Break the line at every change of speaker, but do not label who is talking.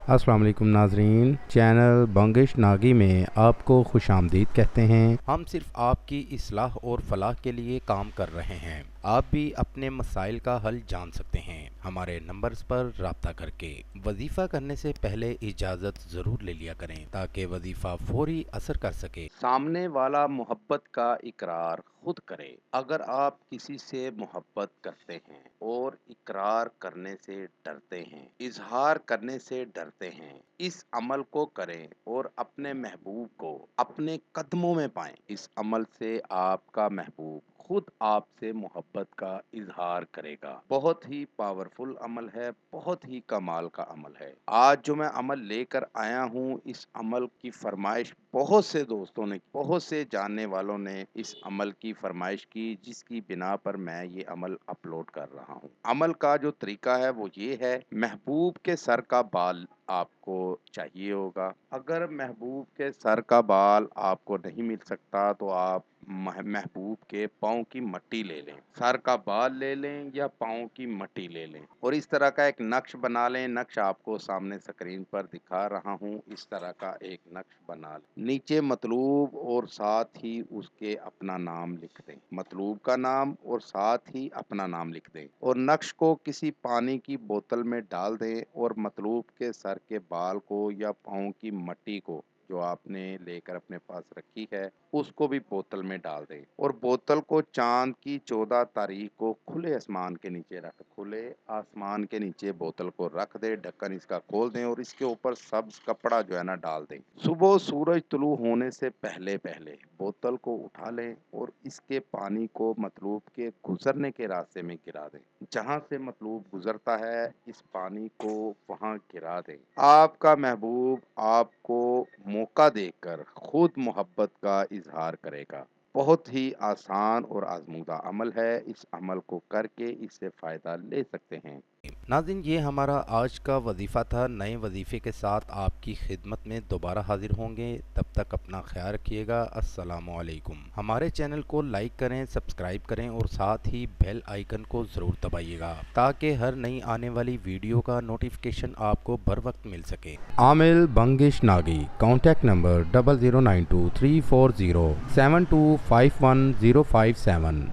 अस्सलाम वालेकुम नाजरीन, चैनल बंगिश नागी में आपको खुश आमदीद कहते हैं। हम सिर्फ आपकी इस्लाह और फलाह के लिए काम कर रहे हैं। आप भी अपने मसाइल का हल जान सकते हैं हमारे नंबर्स पर राब्ता करके। वजीफ़ा करने से पहले इजाज़त ज़रूर ले लिया करें ताकि वजीफ़ा फौरी असर कर सके।
सामने वाला मोहब्बत का इकरार खुद करे। अगर आप किसी से मोहब्बत करते हैं और इकरार करने से डरते हैं, इजहार करने से डरते हैं, इस अमल को करें और अपने महबूब को अपने कदमों में पाएं। इस अमल से आपका महबूब खुद आपसे मोहब्बत का इजहार करेगा। बहुत ही पावरफुल अमल है, बहुत ही कमाल का अमल है। आज जो मैं अमल लेकर आया हूँ, इस अमल की फरमाइश बहुत से दोस्तों ने, बहुत से जानने वालों ने इस अमल की फरमाइश की, जिसकी बिना पर मैं ये अमल अपलोड कर रहा हूँ। अमल का जो तरीका है वो ये है, महबूब के सर का बाल आपको चाहिए होगा। अगर महबूब के सर का बाल आपको नहीं मिल सकता तो आप महबूब के पाँव की मट्टी ले लें। सर का बाल ले लें या पाँव की मट्टी ले लें और इस तरह का एक नक्श बना लें। नक्श आपको सामने स्क्रीन पर दिखा रहा हूँ। इस तरह का एक नक्श बना लें। नीचे मतलूब और साथ ही उसके अपना नाम लिख दें। मतलूब का नाम और साथ ही अपना नाम लिख दें और नक्श को किसी पानी की बोतल में डाल दें और मतलूब के सर के बाल को या पाँव की मट्टी को जो आपने लेकर अपने पास रखी है उसको भी बोतल में डाल दें और बोतल को चांद की 14 तारीख को खुले आसमान के नीचे खुले आसमान के नीचे बोतल को रख दें। ढक्कन इसका खोल दें और इसके ऊपर सब्ज कपड़ा जो है ना डाल दें। सुबह सूरज तुलू होने से पहले पहले बोतल को उठा लें और इसके पानी को मतलूब के गुजरने के रास्ते में गिरा दें। जहां से मतलूब गुजरता है इस पानी को वहां गिरा दें। आपका महबूब आपको मौका देकर खुद मोहब्बत का इजहार करेगा। बहुत ही आसान और आजमूदा अमल है। इस अमल को करके इससे फ़ायदा ले सकते हैं।
नाज़रीन, ये हमारा आज का वजीफ़ा था। नए वजीफ़े के साथ आपकी खिदमत में दोबारा हाजिर होंगे। तब तक अपना ख्याल रखिएगा। अस्सलामु अलैकुम। हमारे चैनल को लाइक करें, सब्सक्राइब करें और साथ ही बेल आइकन को ज़रूर दबाइएगा ताकि हर नई आने वाली वीडियो का नोटिफिकेशन आपको बर वक्त मिल सके। आमिल बंगिश नागी, कॉन्टैक्ट नंबर 00923407251057।